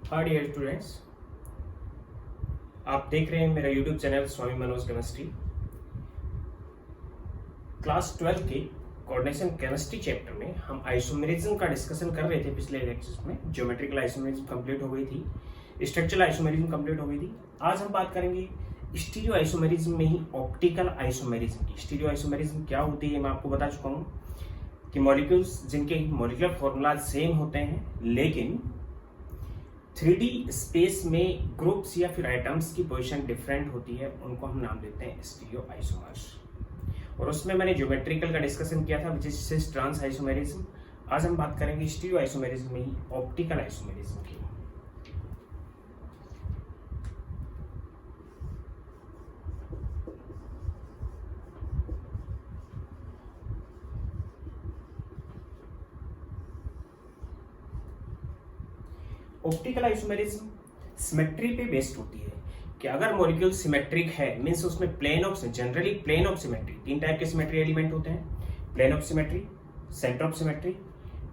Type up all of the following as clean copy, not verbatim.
Hi dear students, आप देख रहे हैं मेरा यूट्यूब चैनल स्वामी मनोज केमिस्ट्री। क्लास 12 के कोऑर्डिनेशन केमिस्ट्री चैप्टर में हम आइसोमेरिज्म का डिस्कशन कर रहे थे। पिछले लेक्चर्स में ज्योमेट्रिकल आइसोमेरिज्म कंप्लीट हो गई थी, स्ट्रक्चरल आइसोमेरिज्म कंप्लीट हो गई थी। आज हम बात करेंगे स्टीरियो आइसोमेरिज्म में ही ऑप्टिकल आइसोमेरिज्म की। स्टीरियो आइसोमेरिज्म क्या होती है मैं आपको बता चुका हूँ कि मॉलिक्यूल्स जिनके मॉलिक्यूलर फॉर्मूला सेम होते हैं लेकिन 3D स्पेस में ग्रुप्स या फिर आइटम्स की पोजीशन डिफरेंट होती है, उनको हम नाम देते हैं स्टीरियो आइसोमर्स। और उसमें मैंने ज्योमेट्रिकल का डिस्कशन किया था which is cis trans isomerism. आज हम बात करेंगे स्टीरियो आइसोमेरिज्म में ही ऑप्टिकल आइसोमेरिज्म की। ऑप्टिकल आइसोमेरिज्म सिमेट्री पे बेस्ड होती है कि अगर मॉलिक्यूल सिमेट्रिक है मींस उसमें plane of generally plane of symmetry, तीन टाइप के सिमेट्री एलिमेंट होते हैं, plane of symmetry, centre of symmetry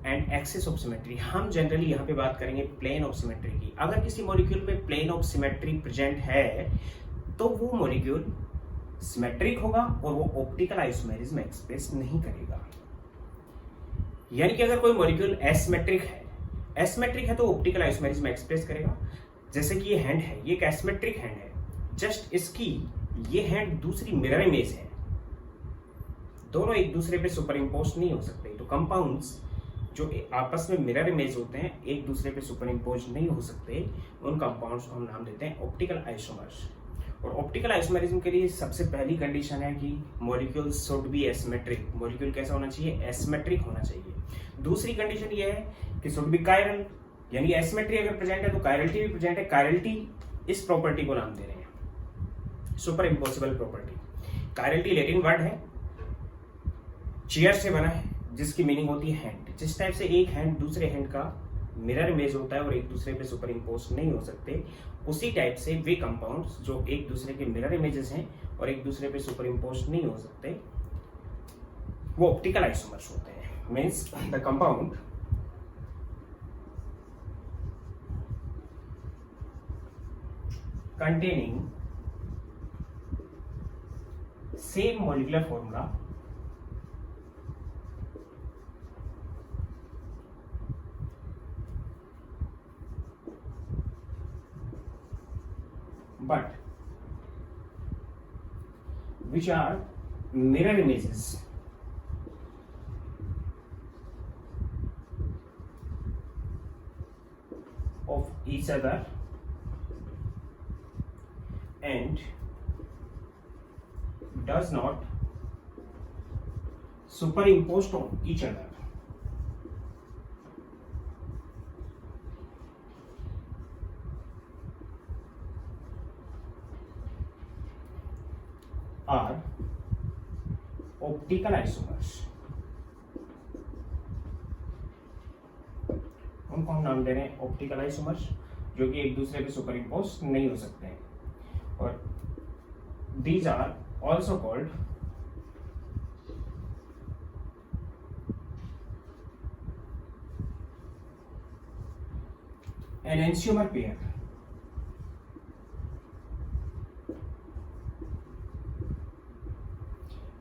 and axis of symmetry. हम जनरली यहाँ पे बात करेंगे प्लेन ऑफ सिमेट्री की। अगर किसी मॉलिक्यूल में प्लेन ऑफ सिमेट्री प्रेजेंट है तो वो मॉलिक्यूल सिमेट्रिक होगा और वो ऑप्टिकल आइसोमेरिज्म एक्सप्रेस नहीं करेगा। यानी कि अगर कोई मॉलिक्यूल एसिमेट्रिक है तो ऑप्टिकल आइसोमेरिज्म एक्सप्रेस करेगा। जैसे कि ये हैंड है, ये एक एसिमेट्रिक हैंड है, जस्ट इसकी ये हैंड दूसरी मिरर इमेज है, दोनों एक दूसरे पे सुपर इम्पोज नहीं हो सकते। तो कंपाउंड्स जो आपस में मिरर इमेज होते हैं एक दूसरे पे सुपर इम्पोज नहीं हो सकते, उन कंपाउंड्स को हम नाम देते हैं ऑप्टिकल आइसोमर्स। और ऑप्टिकल आइसोमेरिज्म के लिए सबसे पहली कंडीशन है कि molecule should be asymmetric. Molecule कैसा होना चाहिए? एसिमेट्रिक होना चाहिए। दूसरी कंडीशन ये है कि शुड बी कायरल, यानी एसिमेट्री अगर प्रेजेंट है तो कायरलिटी भी प्रेजेंट है। कायरलिटी इस प्रॉपर्टी को नाम दे रहे हैं super impossible property. Chirality Latin word है, चेयर से बना है, जिसकी मीनिंग होती है हैंड। जिस टाइप से एक हैंड दूसरे हैंड का मिरर इमेज होता है और एक दूसरे पे सुपर इम्पोज नहीं हो सकते, उसी टाइप से वे कंपाउंड्स जो एक दूसरे के मिरर इमेजेस हैं और एक दूसरे पे सुपर इम्पोज नहीं हो सकते, वो ऑप्टिकल आइसोमर्स होते हैं। Means the compound containing same molecular formula but which are mirror images of each other and does not superimpose on each other are optical isomers। उनको हम नाम दे रहे हैं ऑप्टिकल आइसोमर्स, जो कि एक दूसरे पे सुपर इम्पोज नहीं हो सकते हैं। और these are also called enantiomer pair।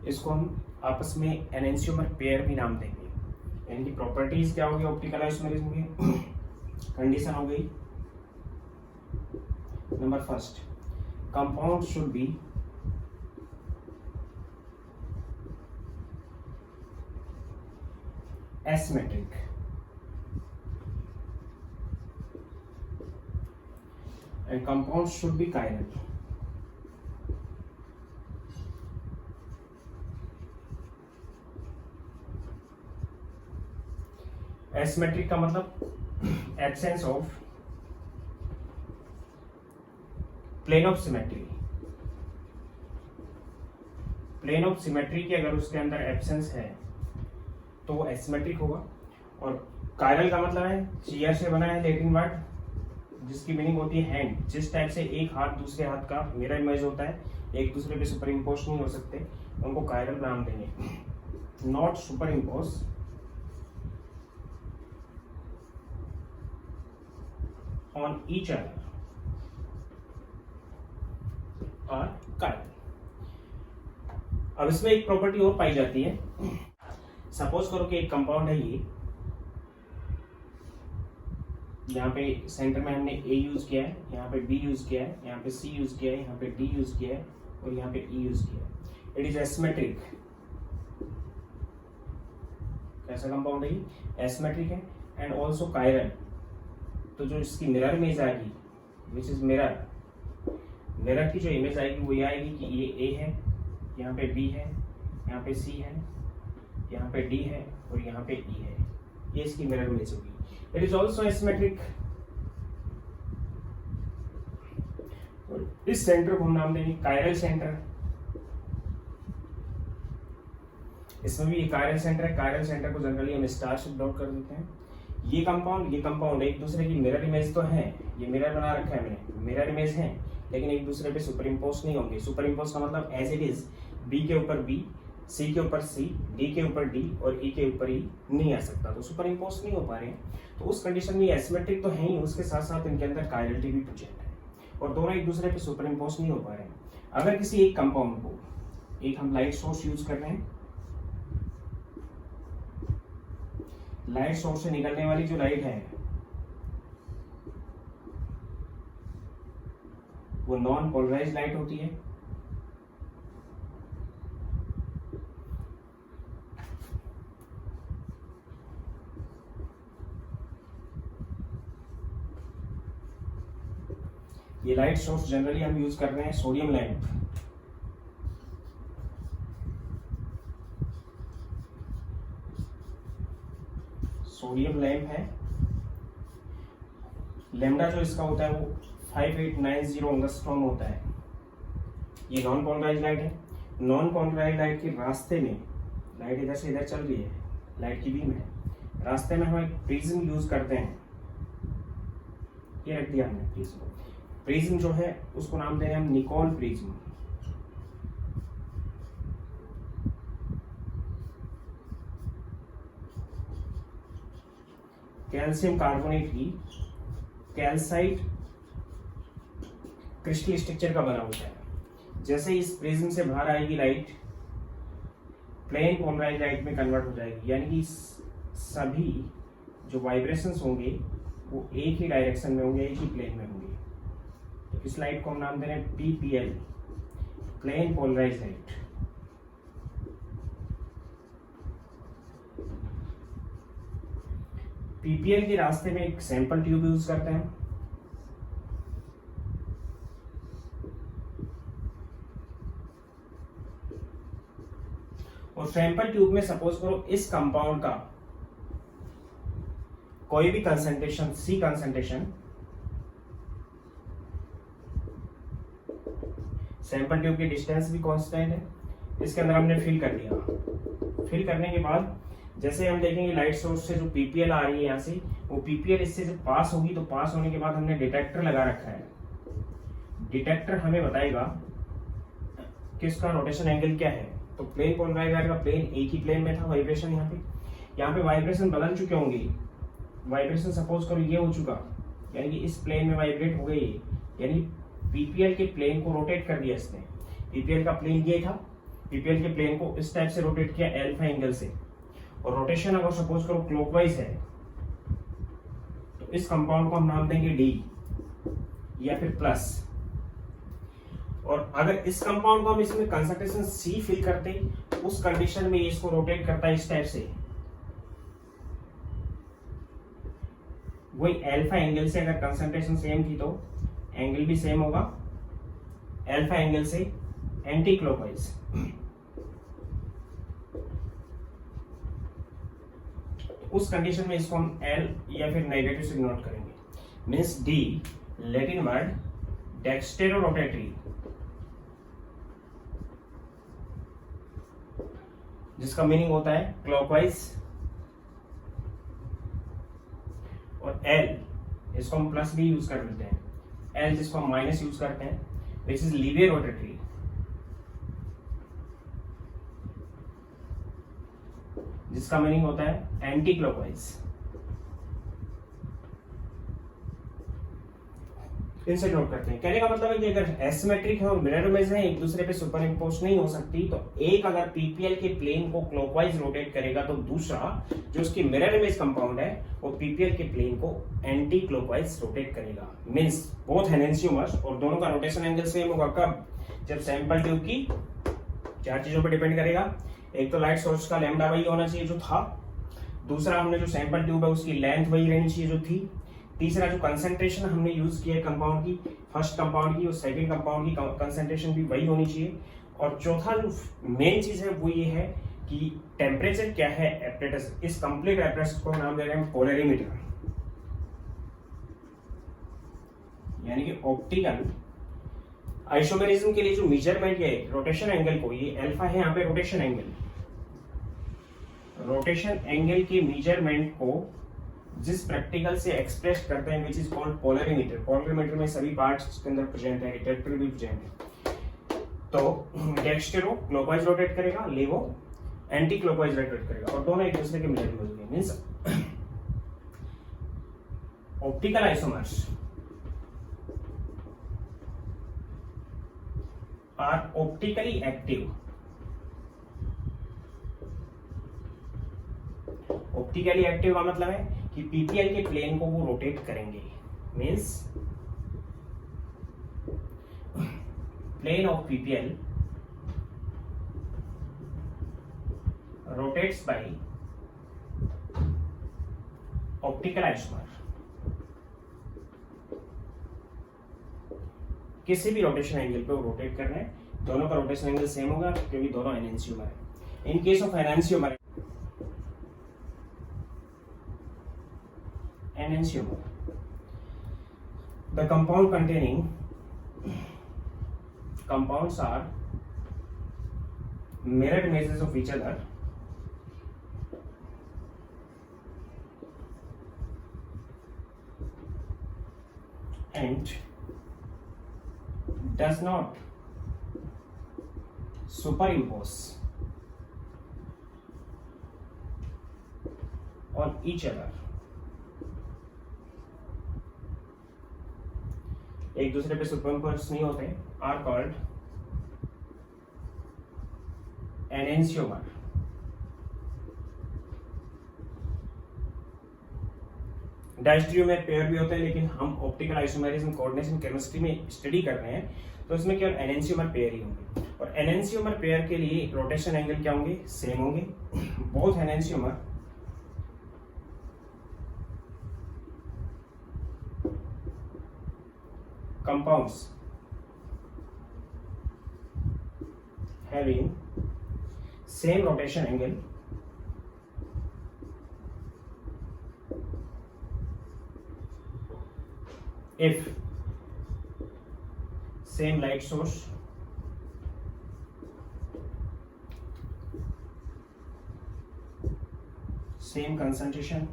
इसको हम आपस में एनेंशियोमर पेयर भी नाम देंगे। इनकी प्रॉपर्टीज क्या होगी ऑप्टिकल आइसोमेरिज्म की? कंडीशन हो गई number first, compound should be asymmetric and compound should be chiral। asymmetric का मतलब absence of plane of symmetry. Plane of symmetry की अगर उसके अंदर एब्सेंस है तो वो एसिमेट्रिक होगा। और कायरल का मतलब है चेयर से बना है, लैटिन वर्ड जिसकी मीनिंग होती है हैंड। जिस टाइप से एक हाथ दूसरे हाथ का मिरर इमेज होता है, एक दूसरे पे सुपर इम्पोज नहीं हो सकते, उनको कायरल नाम देंगे। Not superimpose on each other are chiral। अब इसमें एक प्रॉपर्टी और पाई जाती है। सपोज करो कि एक कंपाउंड है ये, यहाँ पे सेंटर में हमने A यूज किया है, यहाँ पे B यूज किया है, यहाँ पे C यूज किया है, यहाँ पे D यूज किया है और यहाँ पे E यूज किया है। It is asymmetric. कैसा कंपाउंड है ये? एसिमेट्रिक है एंड ऑल्सो कायरल। तो जो इसकी मिरर इमेज आएगी, विच इज मिरर, मिरर की जो इमेज आएगी वो ये आएगी कि ये A है, यहाँ पे B है, यहाँ पे C है, यहाँ पे D है और यहाँ पे E है। ये इसकी मिरर इमेज होगी। It is also asymmetric. इस सेंटर को हम नाम देंगे कायरल सेंटर। इसमें भी ये कायरल सेंटर है। कायरल सेंटर को जनरली हम स्टार से डॉट कर देते हैं। ये कंपाउंड एक दूसरे की मिरर इमेज तो है, ये मिरर बना रखा है मैंने, मिरर इमेज है, लेकिन एक दूसरे पे सुपर इम्पोज नहीं होंगे। सुपर इम्पोज का मतलब एज इट इज बी के ऊपर बी, सी के ऊपर सी, डी के ऊपर डी और ई के ऊपर ई नहीं आ सकता, तो सुपर इम्पोज नहीं हो पा रहे हैं। तो उस कंडीशन में एसिमेट्रिक तो है ही, उसके साथ साथ इनके अंदर कायरलिटी भी प्रेजेंट है और दोनों एक दूसरे पे सुपर इम्पोज नहीं हो पा रहे हैं। अगर किसी एक कंपाउंड को, एक हम लाइट सोर्स यूज कर रहे हैं, लाइट सोर्स से निकलने वाली जो लाइट है वो नॉन पोलराइज्ड लाइट होती है। ये लाइट सोर्स जनरली हम यूज कर रहे हैं सोडियम लैंप। सोडियम लैंप है। लैम्डा जो इसका होता है वो 5890 एंगस्ट्रॉम होता है। ये नॉन पोलराइज्ड लाइट है। नॉन पोलराइज्ड लाइट के रास्ते में, लाइट इधर से इधर चल रही है, लाइट की बीम है, रास्ते में हम एक प्रिज्म यूज करते हैं। ये रख दिया हमने प्रिज्म। प्रिज्म जो है उसको नाम दे रहे हैं हम निकॉन प्रिज्म। कैल्शियम कार्बोनेट की कैल्साइट क्रिस्टल स्ट्रक्चर का बना होता है। जैसे इस प्रिज्म से बाहर आएगी लाइट, प्लेन पोलराइज्ड लाइट में कन्वर्ट हो जाएगी, यानी कि सभी जो वाइब्रेशंस होंगे वो एक ही डायरेक्शन में होंगे, एक ही प्लेन में होंगे। तो इस लाइट को हम नाम दे रहे हैं PPL, plane polarised light. PPL के रास्ते में एक सैंपल ट्यूब यूज करते हैं। और सैंपल ट्यूब में सपोज करो इस कंपाउंड का कोई भी concentration, C concentration, sample tube की डिस्टेंस भी कांस्टेंट है, इसके अंदर हमने फिल कर दिया। फिल करने के बाद जैसे हम देखेंगे लाइट सोर्स से जो PPL आ रही है यहाँ से, वो PPL इससे जब पास होगी तो पास होने के बाद हमने डिटेक्टर लगा रखा है। डिटेक्टर हमें बताएगा कि इसका रोटेशन एंगल क्या है। तो प्लेन पोलराइज्ड का प्लेन एक ही प्लेन में था, वाइब्रेशन यहाँ पे वाइब्रेशन बदल चुके होंगे। वाइब्रेशन सपोज करो ये हो चुका, यानी कि इस प्लेन में वाइब्रेट हो गई, यानी PPL के प्लेन को रोटेट कर दिया इसने। PPL का प्लेन ये था, PPL के प्लेन को इस टाइप से रोटेट किया अल्फा एंगल से, और रोटेशन अगर सपोज करो क्लॉकवाइज है तो इस कंपाउंड को हम नाम देंगे D या फिर प्लस। और अगर इस कंपाउंड को हम इसमें कंसंट्रेशन C फिल करते, उस कंडीशन में इसको रोटेट करता है इस टाइप से, वही अल्फा एंगल से। अगर कंसंट्रेशन सेम थी तो एंगल भी सेम होगा, अल्फा एंगल से एंटी क्लॉकवाइज। उस कंडीशन में इसको हम L या फिर नेगेटिव से नोट करेंगे। Means D Latin word dextrorotatory, जिसका मीनिंग होता है क्लॉकवाइज, और L इसको हम प्लस भी यूज कर लेते हैं, L जिसको हम माइनस यूज करते हैं, विच इज लीनियर रोटेटरी, जिसका मीनिंग होता है एंटी क्लॉकवाइज। इनसे नोट करते हैं। कहने का मतलब है कि अगर एसिमेट्रिक है और मिरर इमेज है, एक दूसरे पे सुपर इम्पोज नहीं हो सकती, तो एक अगर पीपीएल के प्लेन को क्लॉकवाइज रोटेट करेगा तो दूसरा जो उसकी मिरर इमेज कंपाउंड है वो पीपीएल के प्लेन को एंटी क्लॉकवाइज रोटेट करेगा। मींस बोथ एनेंसियोमर्स, और दोनों का रोटेशन एंगल सेम होगा कब? जब सैंपल ट्यूब की चार चीजों पर डिपेंड करेगा। एक तो लाइट सोर्स का लैम्डा वही होना चाहिए जो था, दूसरा हमने जो सैंपल ट्यूब है उसकी लेंथ वही रहनी चाहिए जो थी, तीसरा जो कंसंट्रेशन हमने यूज किया है कंपाउंड की, फर्स्ट कंपाउंड की और सेकंड कंपाउंड की कंसंट्रेशन भी वही होनी चाहिए, और चौथा जो मेन चीज है वो ये है कि टेम्परेचर क्या है एपरेटस। इस कंप्लीट एपरेटस को नाम दे रहे हैं पोलरीमीटर, यानी कि ऑप्टिकल आइसोमेरिज्म के लिए जो मेजरमेंट है रोटेशन एंगल को, ये अल्फा है यहाँ पे रोटेशन एंगल, रोटेशन एंगल के मेजरमेंट को जिस प्रैक्टिकल से एक्सप्रेस करते हैं which is called polarimeter. Polarimeter में सभी पार्ट्स के अंदर प्रेजेंट है, डिटेक्टर भी प्रेजेंट है। तो डेक्स्टेरो क्लॉकवाइज रोटेट करेगा, लेवो एंटी क्लॉकवाइज रोटेट करेगा, और दोनों एक दूसरे के मिरर में होंगे। Means optical isomers are optically active. Optically active का मतलब है कि पीपीएल के प्लेन को वो रोटेट करेंगे। Means plane of PPL rotates by optical isomer. किसी भी रोटेशन एंगल पे वो रोटेट कर रहे हैं, दोनों का रोटेशन एंगल सेम होगा क्योंकि दोनों एनेंसियोमर है। In case of enantiomer, the compound containing compounds are mirror images of each other and does not superimpose on each other। एक दूसरे पे सुपरइम्पोज नहीं होते, आर कॉल्ड एनेंसियोमर। डायस्ट्रियोमर पेयर भी होते हैं, लेकिन हम ऑप्टिकल आइसोमेरिज्म कोऑर्डिनेशन केमिस्ट्री में स्टडी कर रहे हैं तो इसमें केवल एनेंसियोमर पेयर ही होंगे, और एनेंसियोमर पेयर के लिए रोटेशन एंगल क्या होंगे? सेम होंगे। Both enantiomer compounds having same rotation angle if same light source, same concentration,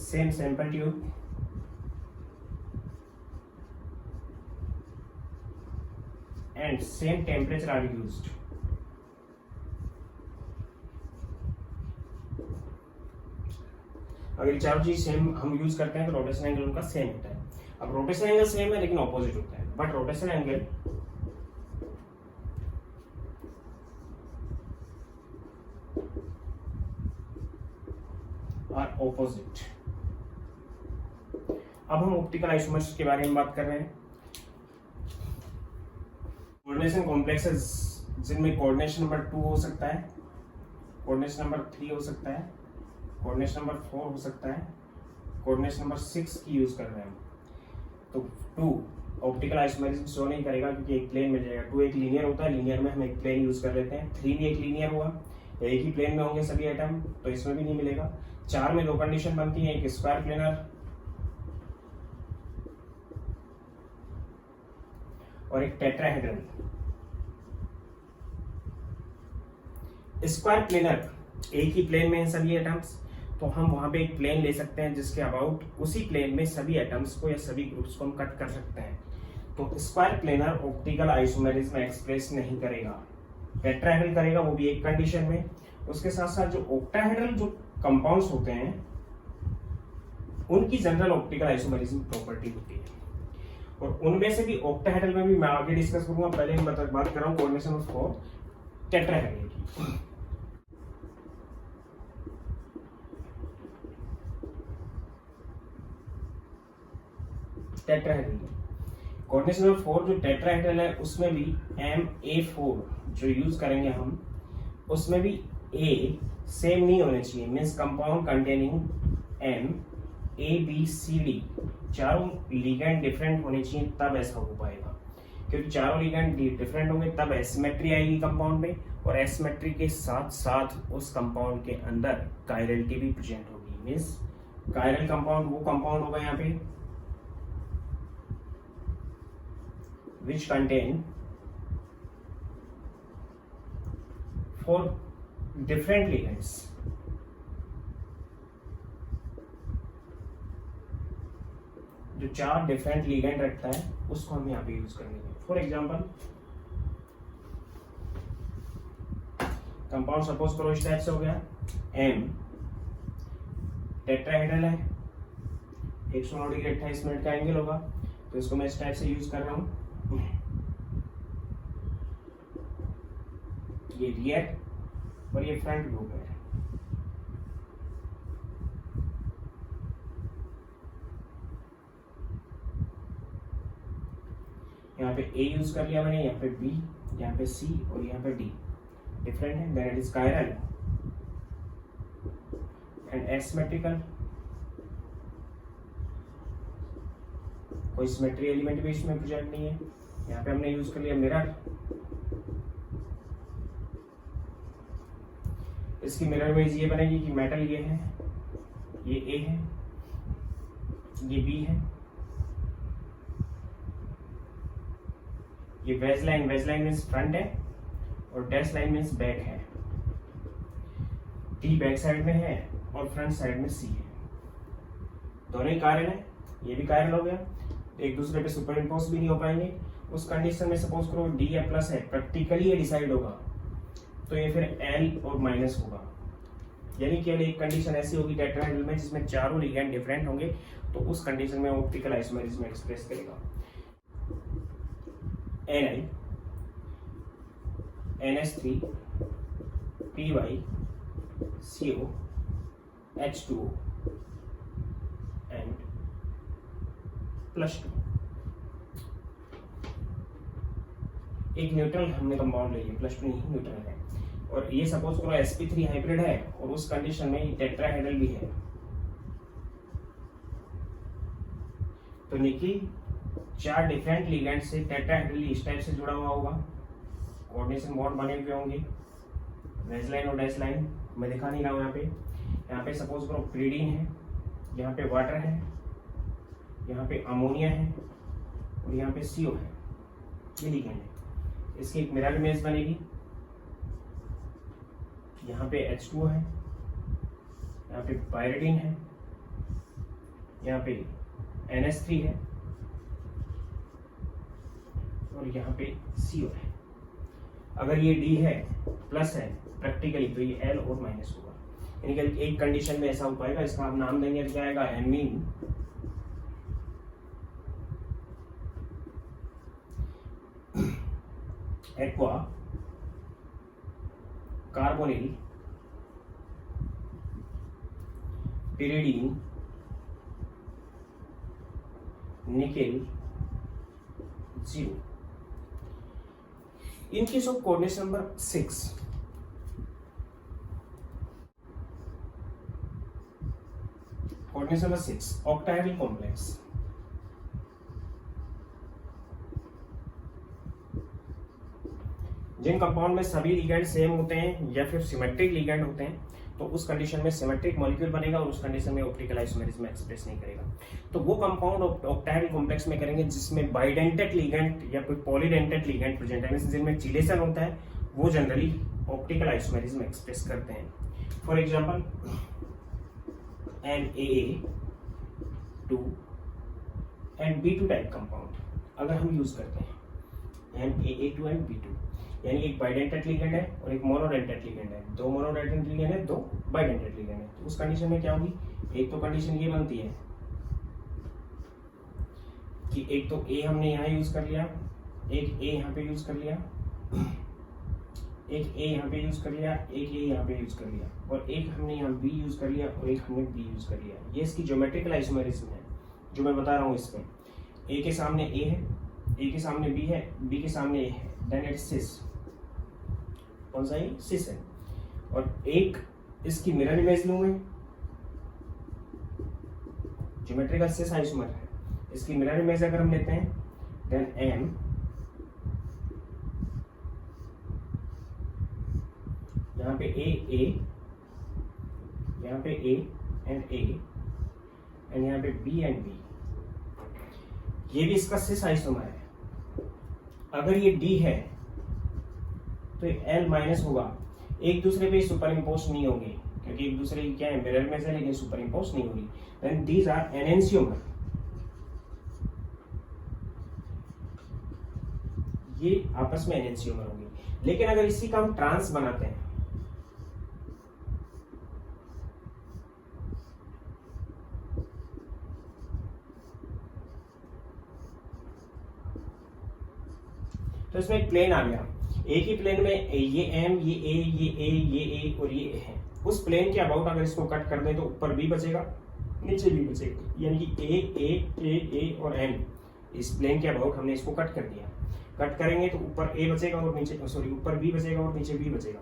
same sample tube, and same temperature are used। अगर चारों चीज सेम हम यूज करते हैं तो रोटेशन एंगल उनका सेम होता है। अब रोटेशन एंगल सेम है लेकिन ऑपोजिट होता है, but rotation angle are opposite. अब हम ऑप्टिकल आइसोमर्स के बारे में बात कर रहे हैं। कोऑर्डिनेशन कॉम्प्लेक्सेस जिनमें कोऑर्डिनेशन नंबर 2 हो सकता है, कोऑर्डिनेशन नंबर 3 हो सकता है, कोऑर्डिनेशन नंबर 4 हो सकता है, कोऑर्डिनेशन नंबर 6 की यूज कर रहे हैं। तो 2 ऑप्टिकल आइसोमेरिज्म शो नहीं करेगा क्योंकि एक प्लेन मिल जाएगा। 2 एक लीनियर होता है, लीनियर में हम एक प्लेन यूज कर लेते हैं। 3 भी एक लीनियर हुआ, एक ही प्लेन में होंगे सभी एटम, तो इसमें भी नहीं मिलेगा। 4 में 2 कंडीशन बनती है, एक स्क्वायर प्लेनर और एक टेट्राहेड्रल। स्क्वायर प्लेनर एक ही प्लेन में सभी एटम्स, तो हम वहां पे एक प्लेन ले सकते हैं जिसके अबाउट उसी प्लेन में सभी एटम्स को या सभी ग्रुप्स को हम कट कर सकते हैं। तो square planar optical isomerism express नहीं करेगा, टेट्राहेड्रल करेगा, वो भी एक कंडीशन में। उसके साथ साथ जो ऑक्टाहेड्रल जो कंपाउंड्स होते हैं उनकी जनरल ऑप्टिकल आइसोमेरिज्म प्रॉपर्टी होती है। और उनमें से भी ऑक्टाहेड्रल में भी मैं आगे डिस्कस करूंगा, पहले मैं बात कर रहा हूँ कोऑर्डिनेशन ऑफ 4 टेट्राहेड्रल की। टेट्राहेड्रल कोऑर्डिनेशन ऑफ 4 जो टेट्राहेड्रल है उसमें भी MA4 जो यूज करेंगे हम, उसमें भी A सेम नहीं होने चाहिए, मीन्स कंपाउंड कंटेनिंग MABCD चारों लिगेंड डिफरेंट होने चाहिए, तब ऐसा हो पाएगा। क्योंकि चारों लिगेंड डिफरेंट होंगे तब एसिमेट्री आएगी कंपाउंड में, और एसिमेट्री के साथ साथ उस कंपाउंड के अंदर कायरलिटी भी प्रेजेंट होगी। मीन्स कायरल कंपाउंड वो कंपाउंड होगा यहाँ पे which contain 4 different ligands। जो 4 डिफरेंट लिगेंड रखता है उसको हम यहाँ पे यूज करेंगे। फॉर एग्जांपल कंपाउंड सपोज करो इस टाइप से हो गया, M टेट्राहेड्रल है, 109 डिग्री 28 मिनट का एंगल होगा, तो इसको मैं इस टाइप से यूज कर रहा हूँ। ये रियर और ये फ्रंट ग्रुप है। यहाँ पे A यूज कर लिया मैंने, यहाँ पे B, यहाँ पे C और यहाँ पे D डिफरेंट है, then it is chiral and asymmetrical. कोई सिमेट्री एलिमेंट भी इसमें प्रेजेंट नहीं है। यहाँ पे हमने यूज कर लिया मिरर, इसकी मिरर इमेज ये बनेगी कि मेटल ये है, ये A है, ये B है, ये वेज लाइन मीन्स फ्रंट है और डैश लाइन मीन्स बैक है। D बैक साइड में है और फ्रंट साइड में C है। दोनों ही कायरल है, ये भी कायरल हो गया, एक दूसरे पे सुपर इम्पोज भी नहीं हो पाएंगे। उस कंडीशन में सपोज करो D या प्लस है, प्रैक्टिकली ये डिसाइड होगा, तो ये फिर L और माइनस होगा। यानी केवल एक कंडीशन ऐसी होगी टेट्राहेड्रल में जिसमें चारों लिगेंड डिफरेंट होंगे, तो उस कंडीशन में ऑप्टिकल आइसोमेरिज्म एक्सप्रेस करेगा। Ni NH3 Py CO H2O and +2। एक न्यूट्रल हमने कंपाउंड ले लिया, +2 नहीं न्यूट्रल है, और ये सपोज करो sp3 हाइब्रिड है और उस कंडीशन में ये टेट्राहेड्रल भी है, तो निकिल 4 डिफरेंट लिगेंड से टेट्राहेड्रल इस टाइप से जुड़ा हुआ होगा, कोऑर्डिनेशन बॉन्ड बने हुए होंगे, वेज लाइन और डैश लाइन मैं दिखा नहीं रहा हूँ। यहाँ पे सपोज करो प्रीडीन है, यहाँ पे वाटर है, यहाँ पे अमोनिया है और यहाँ पे CO है, ये लिगेंड है। इसकी एक मिरर इमेज बनेगी, यहाँ पे H2O है, यहाँ पे पायरिडीन है, यहाँ पे NH3 है और यहाँ पे CO है। अगर ये D है प्लस है प्रैक्टिकली, तो ये L और माइनस होगा। यानी कि एक कंडीशन में ऐसा हो पाएगा, इसका हम नाम देंगे, क्या आएगा, amine aqua carbonyl pyridine nickel 0। In case of coordination number 6, coordination number 6 octahedral complex। Jin compound में सभी लिगेंड सेम होते हैं या फिर सिमेट्रिक लिगेंड होते हैं, तो उस कंडीशन में सिमेट्रिक मॉलिक्यूल बनेगा और उस कंडीशन में ऑप्टिकल आइसोमेरिज्म एक्सप्रेस नहीं करेगा। तो वो कंपाउंड ऑक्टाहेड्रल कॉम्प्लेक्स में करेंगे जिसमें बाइडेंटेट लिगेंड या कोई पॉलीडेंटेट लिगेंड प्रेजेंट है, जिनमें चिलेशन होता है, वो जनरली ऑप्टिकल आइसोमेरिज्म एक्सप्रेस करते हैं। For example NaA2 and B2 type compound अगर हम यूज करते हैं, NaA2 एंड B2, यानी एक बाइडेंटेट लिगेंड है और एक मोनोडेंटेट लिगेंड है, दो बाइडेंटेट लिगेंड है, तो उस कंडीशन में क्या होगी, एक तो कंडीशन ये बनती है कि एक तो ए हमने यहाँ यूज कर लिया, एक ए यहाँ पे यूज कर लिया, एक ए यहाँ पे यूज कर लिया, एक ए यहाँ पे यूज कर लिया, और एक हमने यहाँ बी यूज कर लिया और एक हमने बी यूज कर लिया। ये इसकी ज्योमेट्रिकल आइसोमेरिज्म है जो मैं बता रहा हूँ। इसमें ए के सामने ए है, ए के सामने बी है, बी के सामने ए है, देन इट्स सिस। कौन सा ये? सिस है। और एक इसकी मिरर इमेज लूं मैं, ज्योमेट्रिकल सिस आइसोमर है, इसकी मिरर इमेज अगर हम लेते हैं देन एम यहाँ पे ए, यहाँ पे ए एंड यहाँ पे बी एंड बी, ये भी इसका सिस आइसोमर है। अगर ये डी है तो एल माइनस होगा, एक दूसरे पे सुपर इम्पोज नहीं होंगे क्योंकि एक दूसरे की क्या है, मिरर इमेज है, लेकिन सुपर इम्पोज नहीं होगी। देन दीज आर एनेंसियोमर, ये आपस में एनेंसियोमर होंगे। लेकिन अगर इसी का हम ट्रांस बनाते हैं, तो इसमें एक प्लेन आ गया, एक ही प्लेन में ये एम, ये ए, ये ए, ये ए और ये ए है। उस प्लेन के अबाउट अगर इसको कट कर दें तो ऊपर बी बचेगा, नीचे बी बचेगा, यानी कि ए और एम, इस प्लेन के अबाउट हमने इसको कट कर दिया। कट करेंगे तो ऊपर ए बचेगा और नीचे, सॉरी, ऊपर बी बचेगा और नीचे बी बचेगा।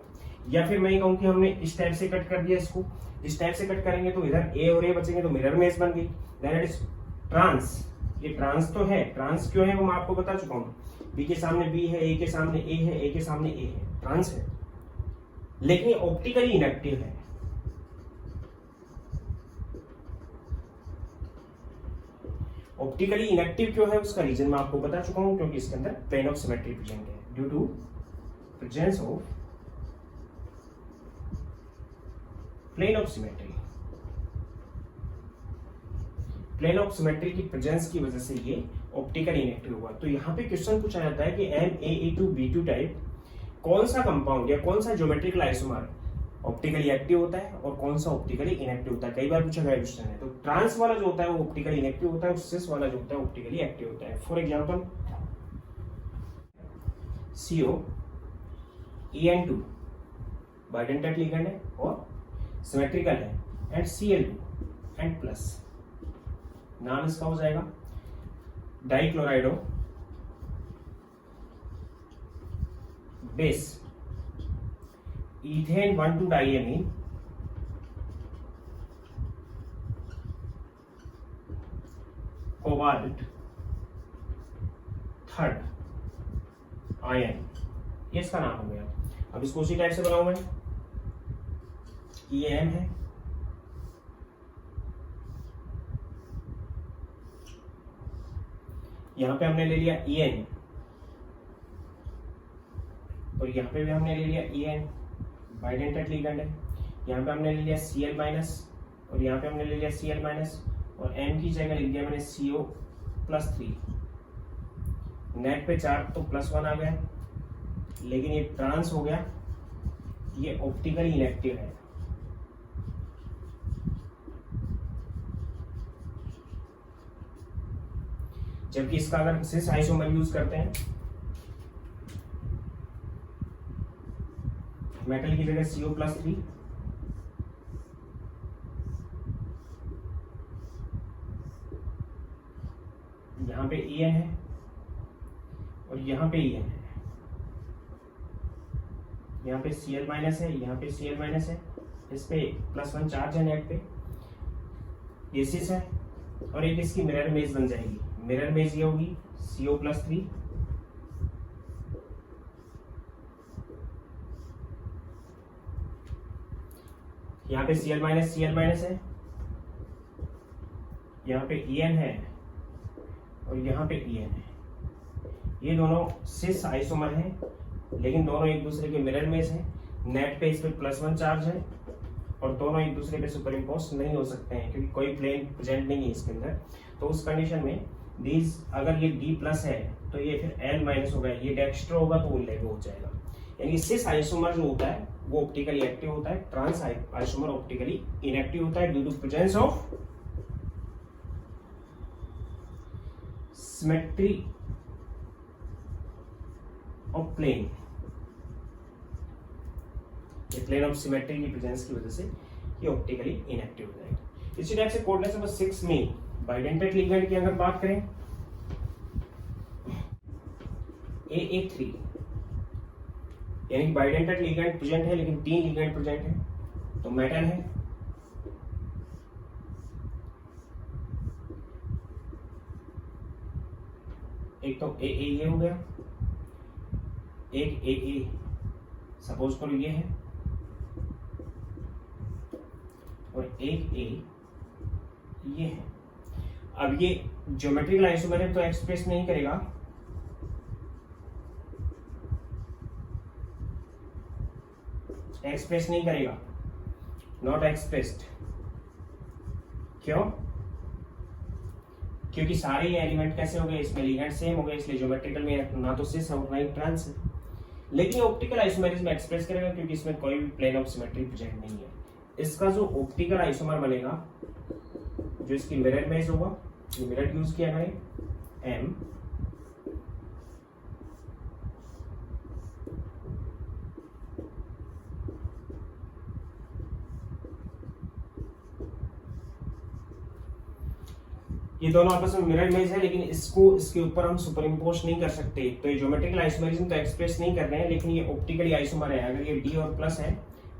या फिर मैं ये कहूँ कि हमने इस टाइप से कट कर दिया, इसको इस टाइप से कट करेंगे तो इधर ए और ए बचेंगे तो मिरर इमेज बन गई। Then it is trans. ये ट्रांस तो है, ट्रांस क्यों है वो मैं आपको बता चुका हूँ। बी के सामने बी है, ए के सामने ए है, ए के सामने ए है, ट्रांस है। लेकिन ये ऑप्टिकली इनएक्टिव है। ऑप्टिकली इनएक्टिव क्यों है उसका रीजन मैं आपको बता चुका हूं, क्योंकि इसके अंदर प्लेन ऑफ सिमेट्री प्रेजेंट है, due to presence of plane of symmetry. Plane of symmetry की प्रेजेंस की वजह से ये ऑप्टिकली इनएक्टिव हुआ। तो यहाँ पे क्वेश्चन पूछा जाता है कि MAE2B2 टाइप कौन सा कंपाउंड या कौन सा ज्योमेट्रिकल आइसोमर ऑप्टिकली एक्टिव होता है और कौन सा ऑप्टिकली इनएक्टिव होता है। कई बार पूछा गया क्वेश्चन है। तो ट्रांस वाला जो होता है वो ऑप्टिकली इनएक्टिव होता है और सिस वाला जो होता है ऑप्टिकली एक्टिव होता है। For example CO EN2 bidentate ligand है और सिमेट्रिकल है, एंड Cl2 एंड प्लस, नाम इसका हो जाएगा dichlorido bis ethane one two diamine cobalt third ion, ये इसका नाम हो गया। अब इसको उसी टाइप से बनाऊं मैं, ये एम है, यहां पे हमने ले लिया EN और यहाँ पे भी हमने ले लिया EN, बाइडेंटेट लिगेंड है। यहाँ पे हमने ले लिया Cl माइनस और यहाँ पे हमने ले लिया Cl माइनस, और M की जगह लिख दिया मैंने CO+3। नेट पे 4 तो +1 आ गया, लेकिन ये ट्रांस हो गया, ये ऑप्टिकली इनएक्टिव है। जबकि इसका अगर सिस आइसोमर यूज करते हैं, मेटल की जगह CO+3, यहाँ पे EN है और यहाँ पे EN है, यहाँ पे Cl माइनस है, यहाँ पे Cl माइनस है, इस पे +1 चार्ज है नेट पे, ये सिस है, और एक इसकी मिरर इमेज बन जाएगी। मिरर इमेज ये होगी CO+3, यहाँ पे Cl माइनस है, यहाँ पे EN है और यहाँ पे EN है। ये दोनों सिस आइसोमर हैं, लेकिन दोनों एक दूसरे के मिरर इमेज हैं। नेट पे इस पे +1 चार्ज है और दोनों एक दूसरे पे सुपर इम्पोज नहीं हो सकते हैं क्योंकि कोई प्लेन प्रेजेंट नहीं है इसके अंदर। तो उस कंडीशन में दीज, अगर ये D+ है तो ये फिर L- होगा, ये डेक्स्ट्रो होगा तो वो लेगो हो जाएगा। यानी सिस आइसोमर जो होता है वो ऑप्टिकली एक्टिव होता है, ट्रांस आइसोमर ऑप्टिकली इनएक्टिव होता है due to presence of symmetry of plane, ये प्लेन ऑफ सिमेट्री की प्रेजेंस की वजह से ये ऑप्टिकली इनएक्टिव हो जाएगा। इसी टाइप से कोऑर्डिनेट नंबर 6 में बाइडेंटेट लिगेंड की अगर बात करें, AA3 यानी कि बाइडेंटेट लिगेंड प्रेजेंट है लेकिन 3 लिगेंड प्रेजेंट है, तो मेटल है, एक तो AA ये हो गया, एक AA सपोज करो ये है, और एक A ये है। अब ये ज्योमेट्रिकल आइसोमेरिज्म तो एक्सप्रेस नहीं करेगा, एक्सप्रेस नहीं करेगा, नॉट एक्सप्रेस्ड। क्यों? क्योंकि सारे ये एलिमेंट कैसे हो गए, इसमें लिगेंड सेम हो गए, इसलिए ज्योमेट्रिकल में ना तो सिस और ना ही ट्रांस है। लेकिन ऑप्टिकल आइसोमेरिज्म में एक्सप्रेस करेगा क्योंकि इसमें कोई भी प्लेन ऑफ सिमेट्री प्रेजेंट नहीं है। इसका जो ऑप्टिकल आइसोमर बनेगा, जो इसकी मिरर इमेज होगा, ये मिरर यूज किया है M, ये दोनों आपस में मिरर इमेज है, लेकिन इसको इसके ऊपर हम सुपर इम्पोज नहीं कर सकते। तो ये ज्योमेट्रिकल आइसोमेरिज्म तो एक्सप्रेस नहीं कर रहे हैं, लेकिन ये ऑप्टिकली आइसोमर है। अगर ये D और प्लस है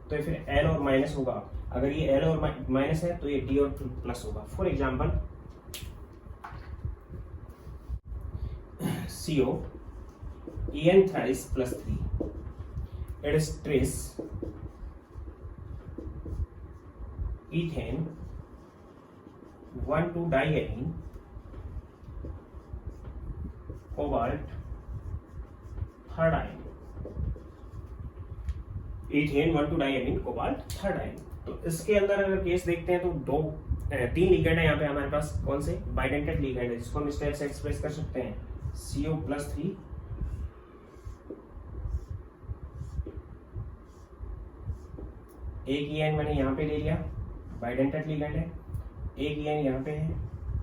तो ये फिर L और माइनस होगा, अगर ये L और माइनस है तो ये D और प्लस होगा। For example CO En thrice plus 3, it is trace ethane 1,2-diamine cobalt third ion, ethane 1,2-diamine cobalt third ion। तो इसके अंदर अगर केस देखते हैं तो 3 लिगेंड है यहाँ पे हमारे पास, कौन से, बाइडेंटेट लिगेंड है, जिसको हम इस टाइप से एक्सप्रेस कर सकते हैं CO+3 एक EN मैंने यहाँ पे ले लिया, बाइडेंटेट लिगेंड है, एक EN यहाँ पे है,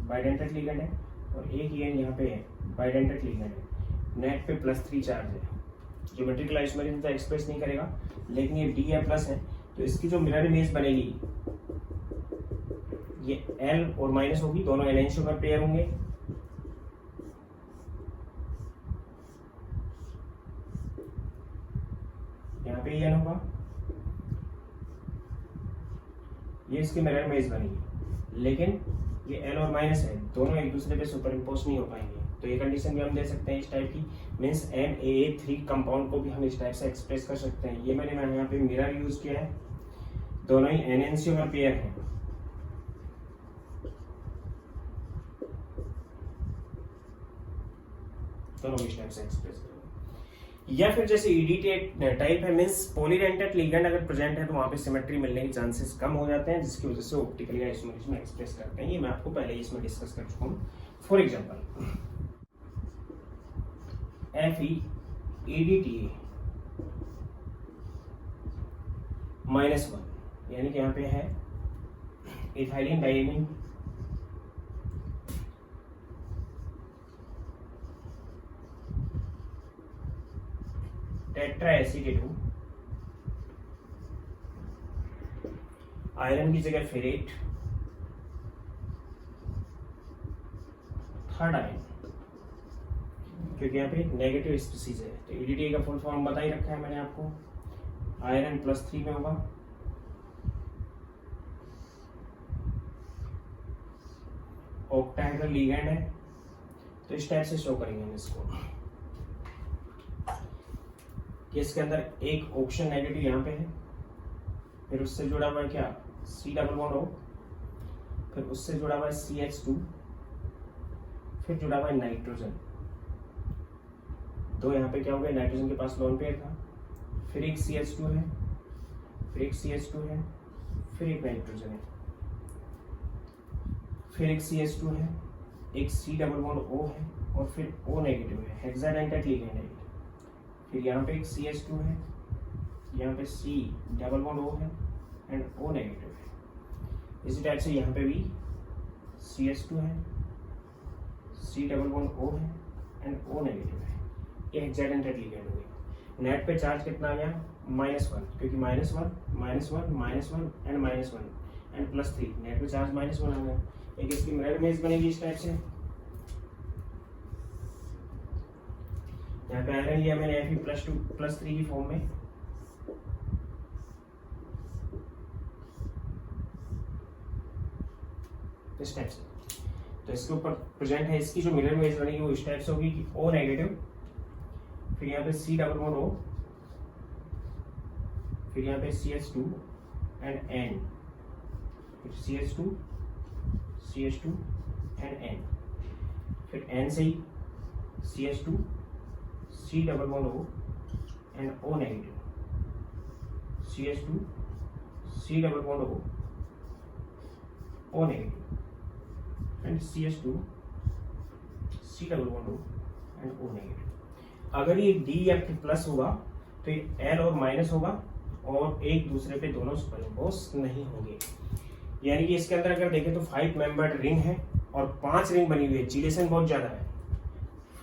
बाइडेंटेट लिगेंड है, और एक EN यहाँ पे है, बाइडेंटेट लिगेंड है। नेट पे +3 चार्ज है। ज्योमेट्रिकल आइसोमेरिज्म तो एक्सप्रेस नहीं करेगा, लेकिन ये D या प्लस है, तो इसकी जो मिरर इमेज बनेगी ये L और माइनस होगी, दोनों एनेंशियोमर पेयर होंगे। यहाँ पे EN होगा, ये इसकी मिरर इमेज बनेगी, लेकिन ये L और माइनस है, दोनों एक दूसरे पे सुपर इम्पोज नहीं हो पाएंगे। तो ये कंडीशन भी हम दे सकते हैं इस टाइप की, मीन्स NaA3 कंपाउंड को भी हम इस टाइप से एक्सप्रेस कर सकते हैं। ये मैंने यहाँ पे मिरर यूज किया है, दोनों ही एनेंशियोमर पेयर हैं। दोनों इस टाइप से एक्सप्रेस करेंगे। या फिर जैसे EDT टाइप है, मीन्स पॉलीडेंटेट लिगेंड अगर प्रेजेंट है तो वहां पे सिमेट्री मिलने के चांसेस कम हो जाते हैं, जिसकी वजह से ऑप्टिकली आइसोमेरिज्म में एक्सप्रेस करते हैं। ये मैं आपको पहले ही इसमें डिस्कस कर चुका हूँ। फॉर एग्जांपल FeEDTA -1, यानी कि यहाँ पे है इथाइलिन डाइमीन टेट्राएसिटेट, आयरन की जगह फेरेट, थर्ड आयन, क्योंकि यहाँ पे नेगेटिव स्पीसीज है। तो EDTA का फुल फॉर्म बता ही रखा है मैंने आपको, आयरन +3 में होगा, ऑक्टाहेड्रल लिगेंड है। तो इस टाइप से शो करेंगे हम इसको। इसके अंदर एक ऑक्सीजन नेगेटिव यहाँ पे है, फिर उससे जुड़ा हुआ है क्या C डबल बॉन्ड O, फिर उससे जुड़ा हुआ है CH2, फिर जुड़ा हुआ है नाइट्रोजन। दो यहाँ पे क्या हो गया, नाइट्रोजन के पास लोन पेयर था, फिर एक CH2 है, फिर एक CH2 है, फिर एक नाइट्रोजन है, फिर एक CH2 है, एक C डबल बॉन्ड O है, और फिर O नेगेटिव है, हेक्साडेंटेट लिगेंड है। फिर यहाँ पे एक CH2 है, यहाँ पे C डबल बॉन्ड O है एंड O नेगेटिव है। इसी टाइप से यहाँ पे भी CH2 है, C डबल बॉन्ड O है एंड O नेगेटिव है, ये हेक्साडेंटेट लिगेंड हो गई। नेट पे चार्ज कितना आ गया -1, क्योंकि -1 -1 -1 एंड -1 एंड +3, नेट पे चार्ज -1 आ गया। एक इसकी मिरर इमेज बनेगी इस टाइप से, यहाँ पे आयरन लिया मैंने Fe+2+3 की फॉर्म में, इस टाइप से। तो इसके ऊपर प्रेजेंट है, इसकी जो मिरर इमेज बनेगी वो इस टाइप से होगी कि O नेगेटिव, फिर यहाँ पे C डबल बॉन्ड O, फिर यहाँ पे CH2 एंड N, फिर CH2 एंड N, फिर N से ही CH2 C double bond O and O negative, CH2 C double bond O negative and CH2 C double bond O and O negative. अगर ये D या फिर plus होगा तो ये L और माइनस होगा और एक दूसरे पे दोनों सुपरइम्पोज नहीं होंगे। यानी कि इसके अंदर अगर देखें तो 5 मेंबर्ड रिंग है और 5 रिंग बनी हुई है, जिलेशन बहुत ज्यादा है,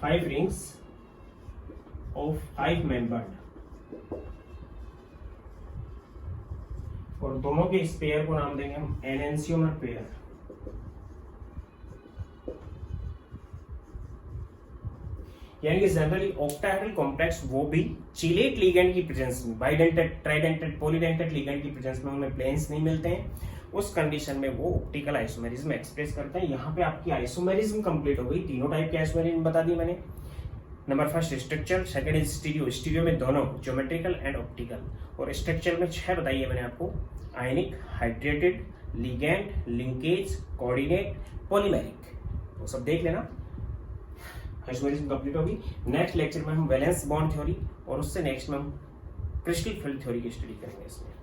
5 रिंग्स ऑफ 5 मेंबर्ड, और दोनों के इस पेयर को नाम देंगे हम एनएंसियोमर पेयर। यानी कि जनरली ऑक्टाहेड्रल कॉम्प्लेक्स वो भी चिलेट लिगेंड की प्रेजेंस में, बाइडेंटेड, ट्राइडेंटेड, पॉलीडेंटेड लिगेंड की प्रेजेंस में उनमें प्लेन्स नहीं मिलते हैं, उस कंडीशन में वो ऑप्टिकल आइसोमेरिज्म एक्सप्रेस करते हैं। यहाँ पे आपकी आइसोमेरिज्म कंप्लीट हो गई, तीनों टाइप के आइसोमेरिज्म बता दी मैंने। Number first structure, second is stereo, stereo में दोनों ज्योमेट्रिकल एंड ऑप्टिकल, और स्ट्रक्चर में 6 बताइए मैंने आपको, ionic, hydrated, ligand, linkage, coordinate, polymeric, वो सब देख लेना। आइसोमेरिज्म कंप्लीट होगी। नेक्स्ट लेक्चर में हम वैलेंस बॉन्ड थ्योरी और उससे नेक्स्ट में हम क्रिस्टल फील्ड थ्योरी की स्टडी करेंगे इसमें।